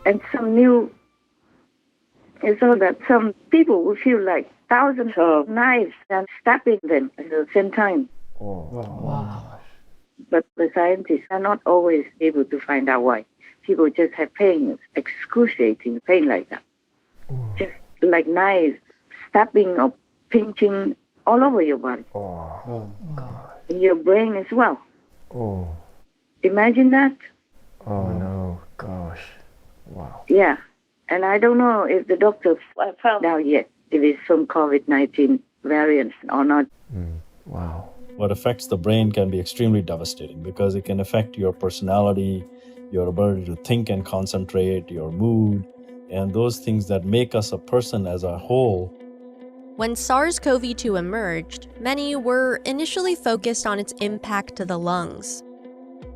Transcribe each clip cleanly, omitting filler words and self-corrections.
And some new, so that some people will feel like thousands of knives and stabbing them at the same time. Oh. Wow. But the scientists are not always able to find out why. People just have pain, excruciating pain like that. Just like knives, stabbing or pinching all over your body. In your brain as well. Imagine that. Oh no, gosh. Wow. Yeah. And I don't know if the doctors have found out yet if it's from COVID-19 variants or not. Wow. What affects the brain can be extremely devastating because it can affect your personality, your ability to think and concentrate, your mood, and those things that make us a person as a whole. When SARS-CoV-2 emerged, many were initially focused on its impact to the lungs.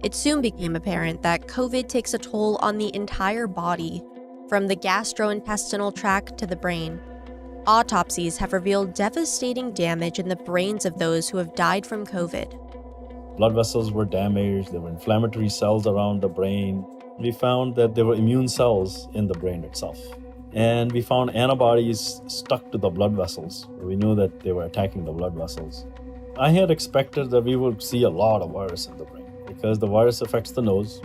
It soon became apparent that COVID takes a toll on the entire body, from the gastrointestinal tract to the brain. Autopsies have revealed devastating damage in the brains of those who have died from COVID. Blood vessels were damaged, there were inflammatory cells around the brain. We found that there were immune cells in the brain itself. And we found antibodies stuck to the blood vessels. We knew that they were attacking the blood vessels. I had expected that we would see a lot of virus in the brain because the virus affects the nose.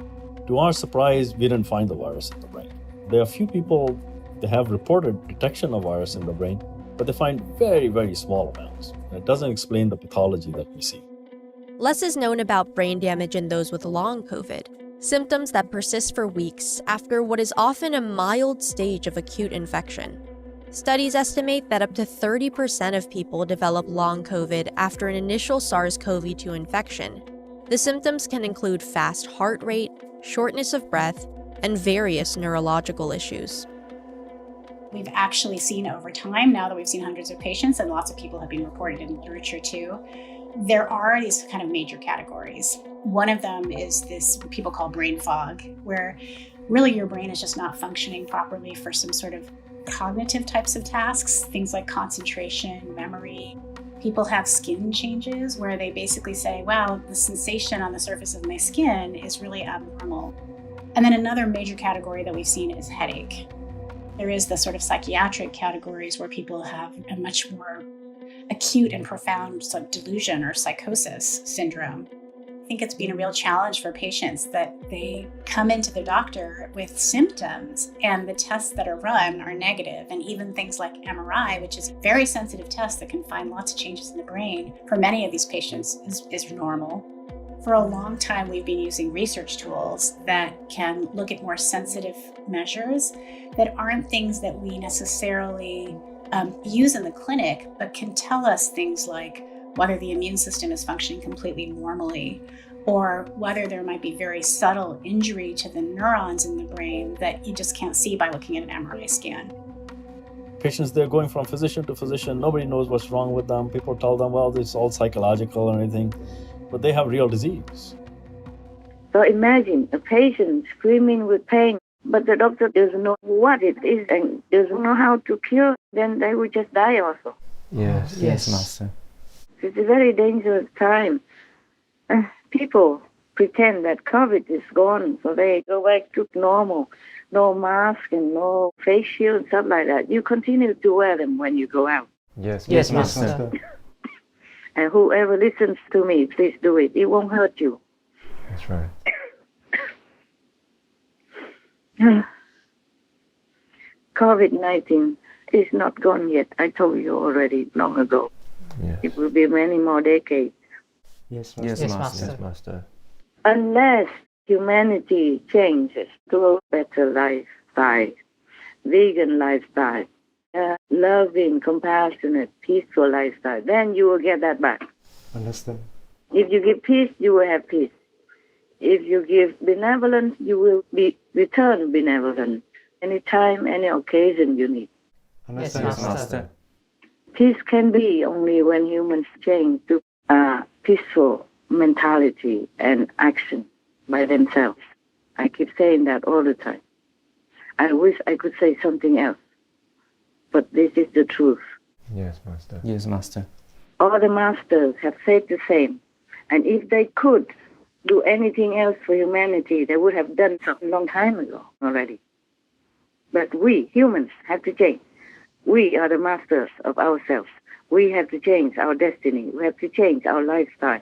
To our surprise, we didn't find the virus in the brain. There are a few people that have reported detection of virus in the brain, but they find very, very small amounts. And it doesn't explain the pathology that we see. Less is known about brain damage in those with long COVID, symptoms that persist for weeks after what is often a mild stage of acute infection. Studies estimate that up to 30% of people develop long COVID after an initial SARS-CoV-2 infection. The symptoms can include fast heart rate, shortness of breath, and various neurological issues. We've actually seen over time, now that we've seen hundreds of patients and lots of people have been reported in literature too, there are these kind of major categories. One of them is this what people call brain fog, where really your brain is just not functioning properly for some sort of cognitive types of tasks, things like concentration, memory. People have skin changes where they basically say, wow, the sensation on the surface of my skin is really abnormal. And then another major category that we've seen is headache. There is the sort of psychiatric categories where people have a much more acute and profound sort of delusion or psychosis syndrome. I think it's been a real challenge for patients that they come into the doctor with symptoms and the tests that are run are negative, and even things like MRI, which is a very sensitive test that can find lots of changes in the brain, for many of these patients is normal. For a long time, we've been using research tools that can look at more sensitive measures that aren't things that we necessarily use in the clinic, but can tell us things like whether the immune system is functioning completely normally, or whether there might be very subtle injury to the neurons in the brain that you just can't see by looking at an MRI scan. Patients, they're going from physician to physician. Nobody knows what's wrong with them. People tell them, well, it's all psychological or anything, but they have real disease. So imagine a patient screaming with pain, but the doctor doesn't know what it is and doesn't know how to cure, then they will just die also. Yes, Master. It's a very dangerous time. People pretend that COVID is gone, so they go back to normal. No mask and no face shield, stuff like that. You continue to wear them when you go out. Yes, Master. And whoever listens to me, please do it. It won't hurt you. That's right. COVID-19 is not gone yet. I told you already long ago. Yes. It will be many more decades. Yes, Master. Unless humanity changes to a better lifestyle, vegan lifestyle, loving, compassionate, peaceful lifestyle, then you will get that back. Understand. If you give peace, you will have peace. If you give benevolence, you will be return benevolent anytime, any occasion you need. Understand. Yes, Master. Peace can be only when humans change to a peaceful mentality and action by themselves. I keep saying that all the time. I wish I could say something else, but this is the truth. Yes, Master. Yes, Master. All the masters have said the same. And if they could do anything else for humanity, they would have done something a long time ago already. But we, humans, have to change. We are the masters of ourselves. We have to change our destiny. We have to change our lifestyle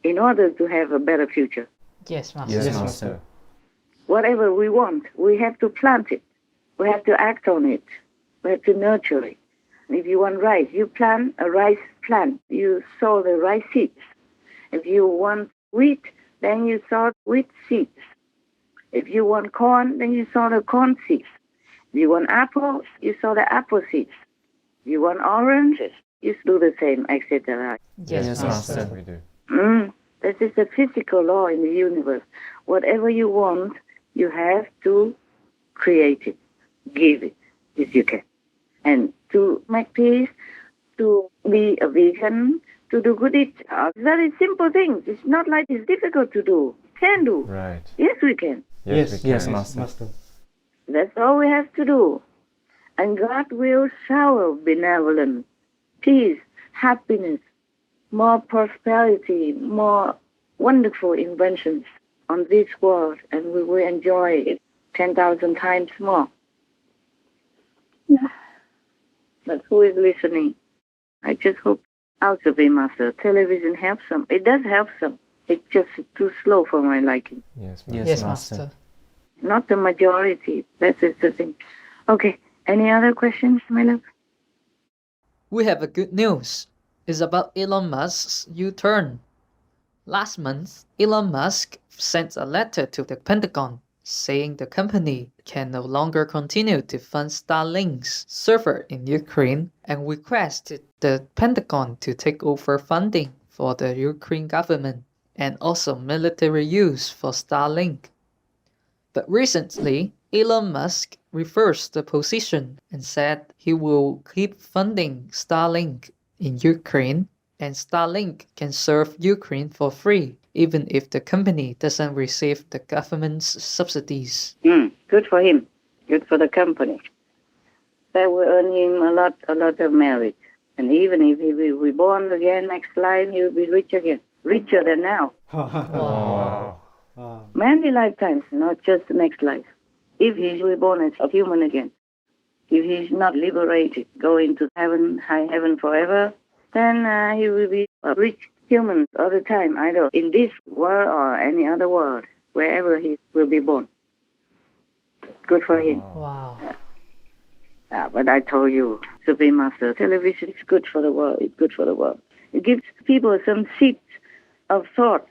in order to have a better future. Yes, Master. Yes, Yes, Master. Master. Whatever we want, we have to plant it. We have to act on it. We have to nurture it. If you want rice, you plant a rice plant. You sow the rice seeds. If you want wheat, then you sow wheat seeds. If you want corn, then you sow the corn seeds. If you want apples, you sow the apple seeds. If you want oranges, you do the same, etc. Yes, Yes, Master. Master. We do. This is a physical law in the universe. Whatever you want, you have to create it, give it, if you can. And to make peace, to be a vegan, to do good deeds are very simple things. It's not like it's difficult to do. Can do. Right. Yes, we can. Yes, we can. Yes, Master. Master. That's all we have to do. And God will shower benevolence, peace, happiness, more prosperity, more wonderful inventions on this world, and we will enjoy it 10,000 times more. But who is listening? I just hope our survey master television helps some. It does help some. It's just too slow for my liking. Yes, Master. Yes, Master. Not the majority. That is the thing. Okay. Any other questions, my love? We have a good news. It's about Elon Musk's U-turn. Last month, Elon Musk sent a letter to the Pentagon saying the company can no longer continue to fund Starlink's server in Ukraine and requested the Pentagon to take over funding for the Ukraine government and also military use for Starlink. But recently, Elon Musk reversed the position and said he will keep funding Starlink in Ukraine, and Starlink can serve Ukraine for free, even if the company doesn't receive the government's subsidies. Good for him. Good for the company. That will earn him a lot of merit. And even if he will be born again next life, he will be rich again. Richer than now. Wow. Many lifetimes, not just the next life. If he's reborn as a human again. If he's not liberated, go into heaven, high heaven forever, then he will be a rich human all the time, either in this world or any other world, wherever he will be born. Good for him. Wow. But I told you, Supreme Master, television is good for the world. It's good for the world. It gives people some seeds of thought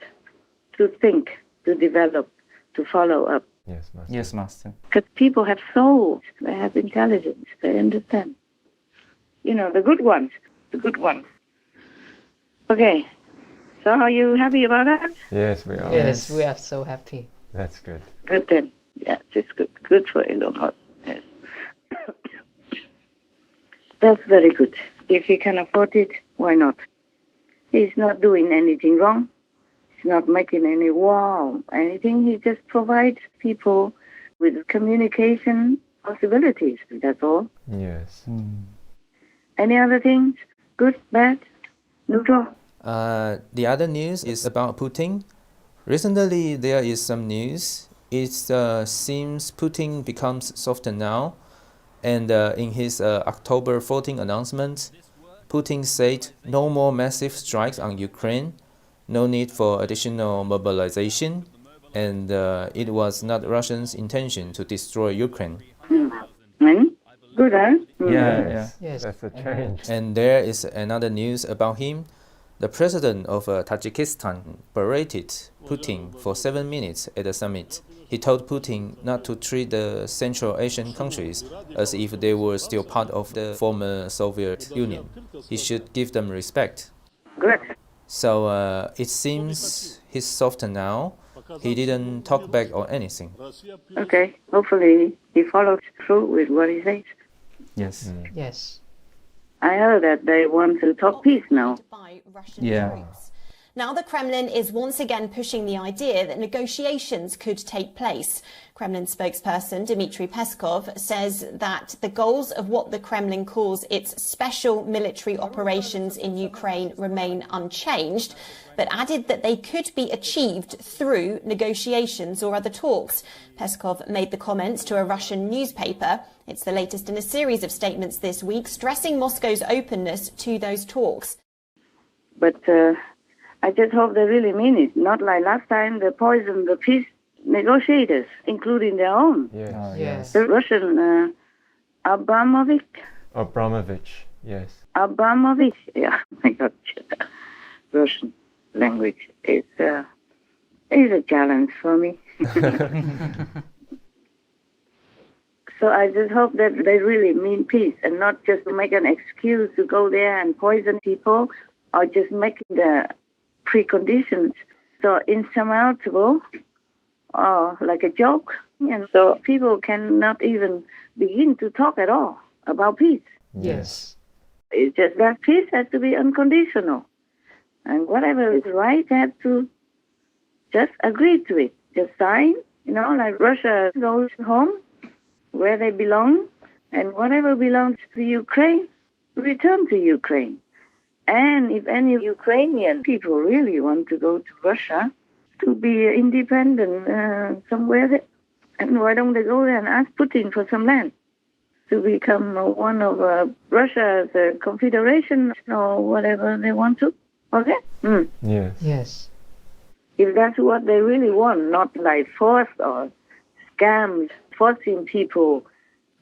to think, to develop, to follow up. Yes, Master. Yes, Master. Because people have souls, they have intelligence, they understand. You know, the good ones, the good ones. Okay, so are you happy about that? Yes, we are. Yes, we are so happy. That's good. Good then. Yes, it's good. Good for Elon Musk. Yes. That's very good. If he can afford it, why not? He's not doing anything wrong. He's not making any war, anything. He just provides people with communication possibilities. That's all. Yes. Any other things? Good, bad, neutral? The other news is about Putin. Recently, there is some news. It seems Putin becomes softer now. And in his October 14 announcement, Putin said no more massive strikes on Ukraine, no need for additional mobilization, and it was not Russia's intention to destroy Ukraine. Good, huh? Yes. Yes. That's a change. And there is another news about him. The president of Tajikistan berated Putin for 7 minutes at the summit. He told Putin not to treat the Central Asian countries as if they were still part of the former Soviet Union. He should give them respect. Good. So it seems he's softer now. He didn't talk back or anything. Okay, hopefully he follows through with what he says. Yes. Yes. I heard that they want to talk peace now. By Russian Yeah. troops. Now the Kremlin is once again pushing the idea that negotiations could take place. Kremlin spokesperson Dmitry Peskov says that the goals of what the Kremlin calls its special military operations in Ukraine remain unchanged, but added that they could be achieved through negotiations or other talks. Peskov made the comments to a Russian newspaper. It's the latest in a series of statements this week, stressing Moscow's openness to those talks. But I just hope they really mean it. Not like last time they poisoned the peace negotiators, including their own. Yes. Yes. The Russian Abramovich. Yes. Abramovich. Yeah, oh my God. Russian language is a challenge for me. So I just hope that they really mean peace and not just make an excuse to go there and poison people or just making the preconditions so insurmountable or like a joke. And so people cannot even begin to talk at all about peace. Yes. It's just that peace has to be unconditional. And whatever is right, they have to just agree to it. Just sign, like Russia goes home where they belong, and whatever belongs to Ukraine, return to Ukraine. And if any Ukrainian people really want to go to Russia to be independent somewhere, and why don't they go there and ask Putin for some land to become one of Russia's confederation or whatever they want to? Okay? Yes. Yes. If that's what they really want, not like force or scams, forcing people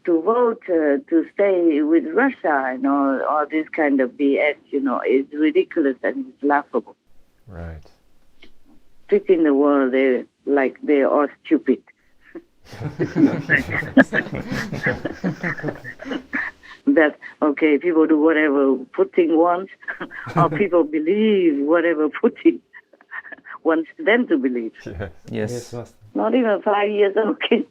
to vote to stay with Russia and all this kind of BS, is ridiculous and it's laughable. Right. Treating the world they're all stupid. That, okay, people do whatever Putin wants, or people believe whatever Putin wants them to believe. Yes. Yes. Master. Not even 5 years old kids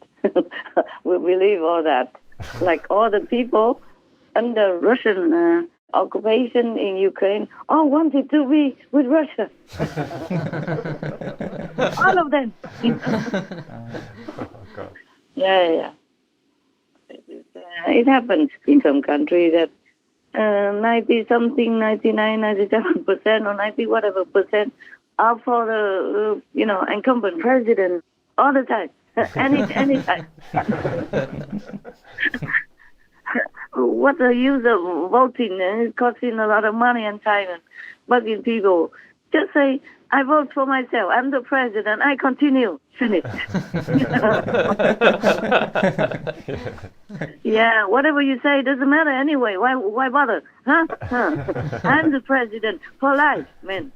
will believe all that. Like all the people under Russian occupation in Ukraine all wanted to be with Russia. All of them. Oh, God. Yeah. It happens in some countries that 90-something, 99, 97%, or 90 whatever percent are for the incumbent president all the time, any time. What's the use of voting? It's costing a lot of money and time and bugging people. Just say, I vote for myself. I'm the president. I continue. Finish. Yeah, whatever you say doesn't matter anyway. Why bother? Huh? I'm the president for life, man.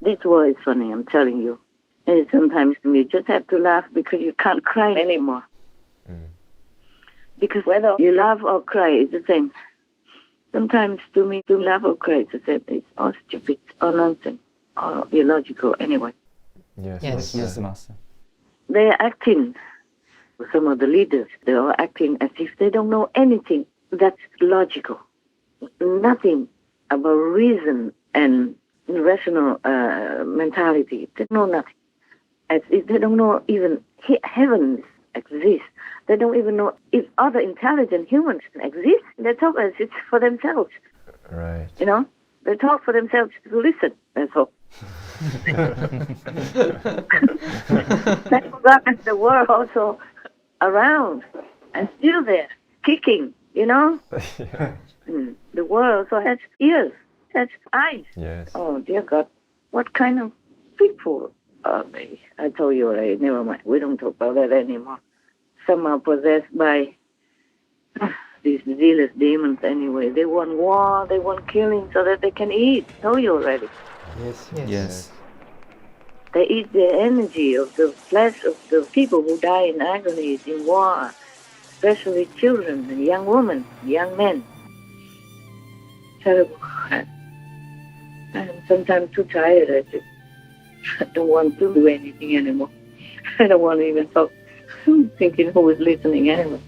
This war is funny, I'm telling you. And sometimes you just have to laugh because you can't cry anymore. Because whether you laugh or cry, it's the same. Sometimes to me, to laugh or cry, it's the same. It's all stupid, all nonsense, all illogical anyway. Yes. Yes. Master. They are acting, some of the leaders, they are acting as if they don't know anything that's logical. Nothing about reason and rational mentality. They know nothing. As if they don't know even heavens exist. They don't even know if other intelligent humans exist. They talk as it's for themselves. Right. They talk for themselves to listen. That's all. They forgot that the world also around and still there, kicking, Yeah. The world also has ears, has eyes. Yes. Oh, dear God. What kind of people are they? I told you already. Never mind. We don't talk about that anymore. Some are possessed by these zealous demons anyway. They want war, they want killing so that they can eat. Told you already. Yes. They eat the energy of the flesh of the people who die in agonies in war, especially children and young women, young men. Terrible. I'm sometimes too tired. I don't want to do anything anymore. I don't want to even talk. I'm thinking who is listening anyway.